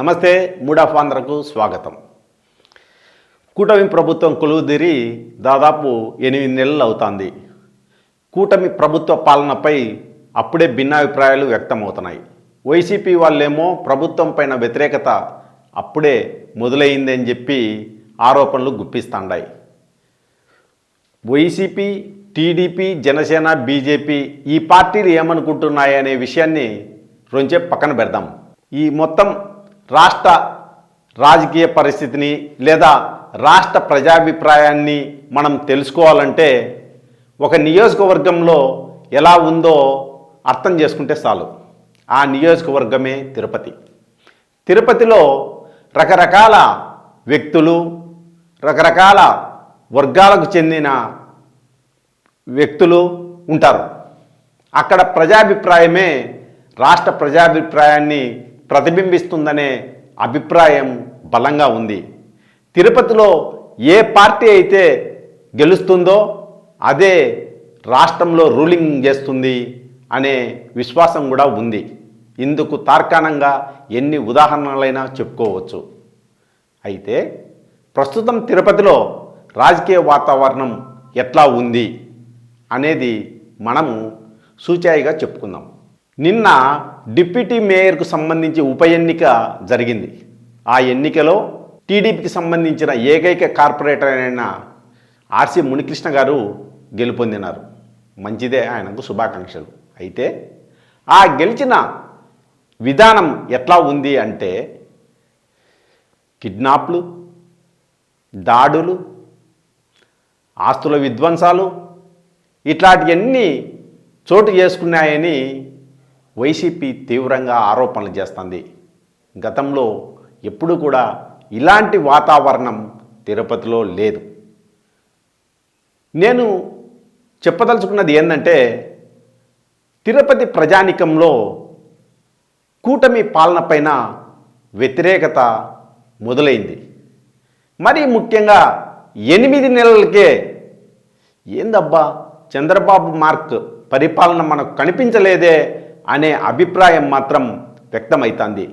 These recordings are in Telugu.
నమస్తే. మూడ్ ఆఫ్ ఆంధ్రకు స్వాగతం. కూటమి ప్రభుత్వం కొలువుదీరి దాదాపు 8 నెలలు అవుతుంది. కూటమి ప్రభుత్వ పాలనపై అప్పుడే భిన్నాభిప్రాయాలు వ్యక్తమవుతున్నాయి. వైసీపీ వాళ్ళేమో ప్రభుత్వం పైన వ్యతిరేకత అప్పుడే మొదలైందని చెప్పి ఆరోపణలు గుప్పిస్తాండాయి. వైసీపీ, టీడీపీ, జనసేన, బీజేపీ ఈ పార్టీలు ఏమనుకుంటున్నాయి అనే విషయాన్ని రొంచే పక్కన పెడదాం. ఈ మొత్తం రాష్ట్ర రాజకీయ పరిస్థితిని లేదా రాష్ట్ర ప్రజాభిప్రాయాన్ని మనం తెలుసుకోవాలంటే ఒక నియోజకవర్గంలో ఎలా ఉందో అర్థం చేసుకుంటే చాలు. ఆ నియోజకవర్గమే తిరుపతి. తిరుపతిలో రకరకాల వ్యక్తులు, రకరకాల వర్గాలకు చెందిన వ్యక్తులు ఉంటారు. అక్కడ ప్రజాభిప్రాయమే రాష్ట్ర ప్రజాభిప్రాయాన్ని ప్రతిబింబిస్తుందనే అభిప్రాయం బలంగా ఉంది. తిరుపతిలో ఏ పార్టీ అయితే గెలుస్తుందో అదే రాష్ట్రంలో రూలింగ్ చేస్తుంది అనే విశ్వాసం కూడా ఉంది. ఇందుకు తార్కాణంగా ఎన్ని ఉదాహరణలైనా చెప్పుకోవచ్చు. అయితే ప్రస్తుతం తిరుపతిలో రాజకీయ వాతావరణం ఎట్లా ఉంది అనేది మనము సూచాయిగా చెప్పుకుందాం. నిన్న డిప్యూటీ మేయర్కు సంబంధించి ఉప ఎన్నిక జరిగింది. ఆ ఎన్నికలో టీడీపీకి సంబంధించిన ఏకైక కార్పొరేటర్ అయిన ఆర్సి మునికృష్ణ గారు గెలుపొందినారు. మంచిదే, ఆయనకు శుభాకాంక్షలు. అయితే ఆ గెలిచిన విధానం ఎట్లా ఉంది అంటే కిడ్నాప్లు, దాడులు, ఆస్తుల విధ్వంసాలు ఇట్లాంటివన్నీ చోటు చేసుకున్నాయని వైసీపీ తీవ్రంగా ఆరోపణలు చేస్తుంది. గతంలో ఎప్పుడు కూడా ఇలాంటి వాతావరణం తిరుపతిలో లేదు. నేను చెప్పదలుచుకున్నది ఏంటంటే తిరుపతి ప్రజానికంలో కూటమి పాలన పైన వ్యతిరేకత మొదలైంది. మరీ ముఖ్యంగా 8 నెలలకే ఏందబ్బా చంద్రబాబు మార్క్ పరిపాలన మనకు కనిపించలేదే అనే అభిప్రాయం మాత్రం వ్యక్తమవుతుంది.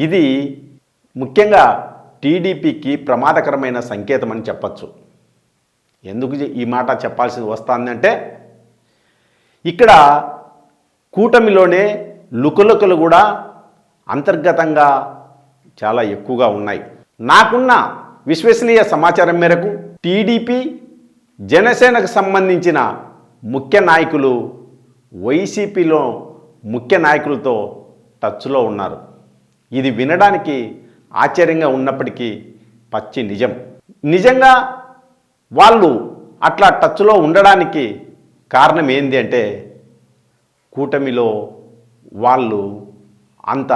ఇది ముఖ్యంగా టీడీపీకి ప్రమాదకరమైన సంకేతం అని చెప్పచ్చు. ఎందుకు ఈ మాట చెప్పాల్సి వస్తుందంటే ఇక్కడ కూటమిలోనే లుకలుకలు కూడా అంతర్గతంగా చాలా ఎక్కువగా ఉన్నాయి. నాకున్న విశ్వసనీయ సమాచారం మేరకు టీడీపీ, జనసేనకు సంబంధించిన ముఖ్య నాయకులు వైసీపీలో ముఖ్య నాయకులతో టచ్లో ఉన్నారు. ఇది వినడానికి ఆశ్చర్యంగా ఉన్నప్పటికీ పచ్చి నిజం. నిజంగా వాళ్ళు అట్లా టచ్లో ఉండడానికి కారణం ఏంది అంటే కూటమిలో వాళ్ళు అంత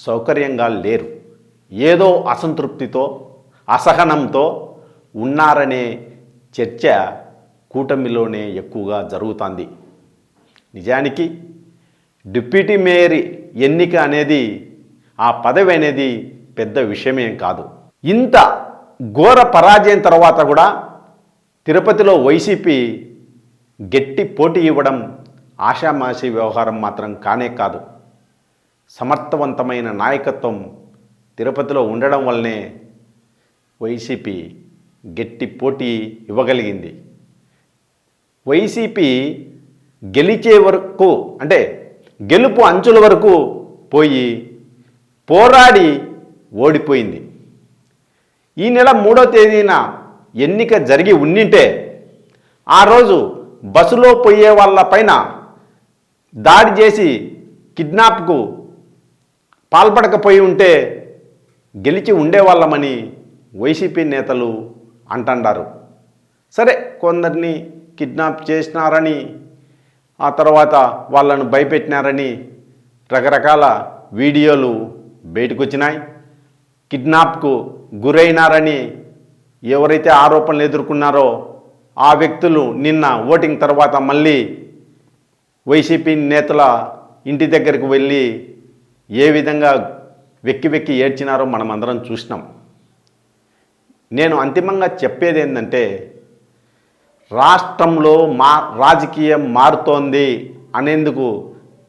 సౌకర్యంగా లేరు. ఏదో అసంతృప్తితో, అసహనంతో ఉన్నారనే చర్చ కూటమిలోనే ఎక్కువగా జరుగుతుంది. నిజానికి డిప్యూటీ మేయర్ ఎన్నిక అనేది, ఆ పదవి అనేది పెద్ద విషయమేం కాదు. ఇంత ఘోర పరాజయం తర్వాత కూడా తిరుపతిలో వైసీపీ గట్టి పోటీ ఇవ్వడం ఆషామాషి వ్యవహారం మాత్రం కానే కాదు. సమర్థవంతమైన నాయకత్వం తిరుపతిలో ఉండడం వల్లనే వైసీపీ గట్టి పోటీ ఇవ్వగలిగింది. వైసీపీ గెలిచే వరకు అంటే గెలుపు అంచుల వరకు పోయి పోరాడి ఓడిపోయింది. ఈ నెల 3వ తేదీన ఎన్నిక జరిగి ఉండింటే ఆ రోజు బస్సులో పోయే వాళ్ళపైన దాడి చేసి కిడ్నాప్కు పాల్పడకపోయి ఉంటే గెలిచి ఉండేవాళ్ళమని వైసీపీ నేతలు అంటున్నారు. సరే, కొందరిని కిడ్నాప్ చేసినారని, ఆ తర్వాత వాళ్ళను భయపెట్టినారని రకరకాల వీడియోలు బయటకు వచ్చినాయి. కిడ్నాప్కు గురైనారని ఎవరైతే ఆరోపణలు ఎదుర్కొన్నారో ఆ వ్యక్తులు నిన్న ఓటింగ్ తర్వాత మళ్ళీ వైసీపీ నేతల ఇంటి దగ్గరికి వెళ్ళి ఏ విధంగా వెక్కి వెక్కి ఏడ్చినారో మనం అందరం చూసినాం. నేను అంతిమంగా చెప్పేది ఏంటంటే రాష్ట్రంలో రాజకీయం మారుతోంది అనేందుకు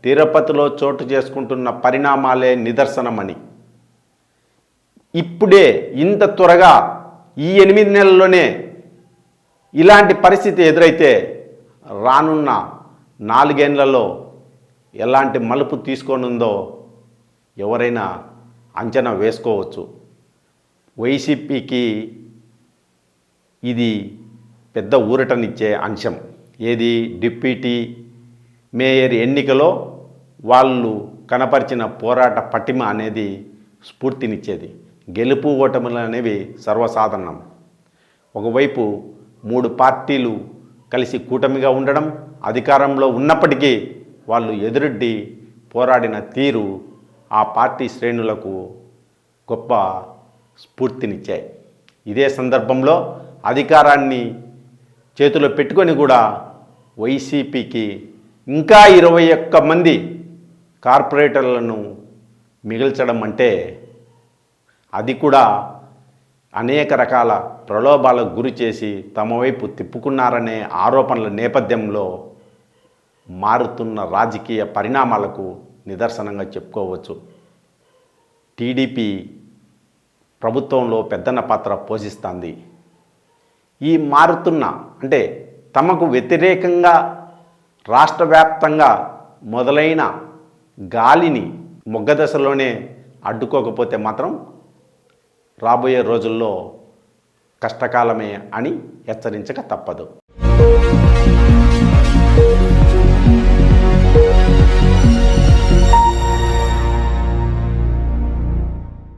తిరుపతిలో చోటు చేసుకుంటున్న పరిణామాలే నిదర్శనమని. ఇప్పుడే ఇంత త్వరగా ఈ 8 నెలల్లోనే ఇలాంటి పరిస్థితి ఎదురైతే రానున్న 4 ఏళ్లలో ఎలాంటి మలుపు తీసుకోనుందో ఎవరైనా అంచనా వేసుకోవచ్చు. వైసీపీకి ఇది పెద్ద ఊరటనిచ్చే అంశం. ఏది డిప్యూటీ మేయర్ ఎన్నికలో వాళ్ళు కనపరిచిన పోరాట పటిమ అనేది స్ఫూర్తినిచ్చేది. గెలుపు ఓటములు అనేవి సర్వసాధారణం. ఒకవైపు 3 పార్టీలు కలిసి కూటమిగా ఉండడం, అధికారంలో ఉన్నప్పటికీ వాళ్ళు ఎదురొడ్డి పోరాడిన తీరు ఆ పార్టీ శ్రేణులకు గొప్ప స్ఫూర్తినిచ్చాయి. ఇదే సందర్భంలో అధికారాన్ని చేతిలో పెట్టుకొని కూడా వైసీపీకి ఇంకా 21 మంది కార్పొరేటర్లను మిగిల్చడం అంటే అది కూడా అనేక రకాల ప్రలోభాలకు గురి చేసి తమ వైపు తిప్పుకున్నారనే ఆరోపణల నేపథ్యంలో మారుతున్న రాజకీయ పరిణామాలకు నిదర్శనంగా చెప్పుకోవచ్చు. టీడీపీ ప్రభుత్వంలో పెద్దన్న పాత్ర పోషిస్తుంది. ఈ మారుతున్న అంటే తమకు వ్యతిరేకంగా రాష్ట్ర వ్యాప్తంగా మొదలైన గాలిని మొగ్గదశలోనే అడ్డుకోకపోతే మాత్రం రాబోయే రోజుల్లో కష్టకాలమే అని హెచ్చరించక తప్పదు.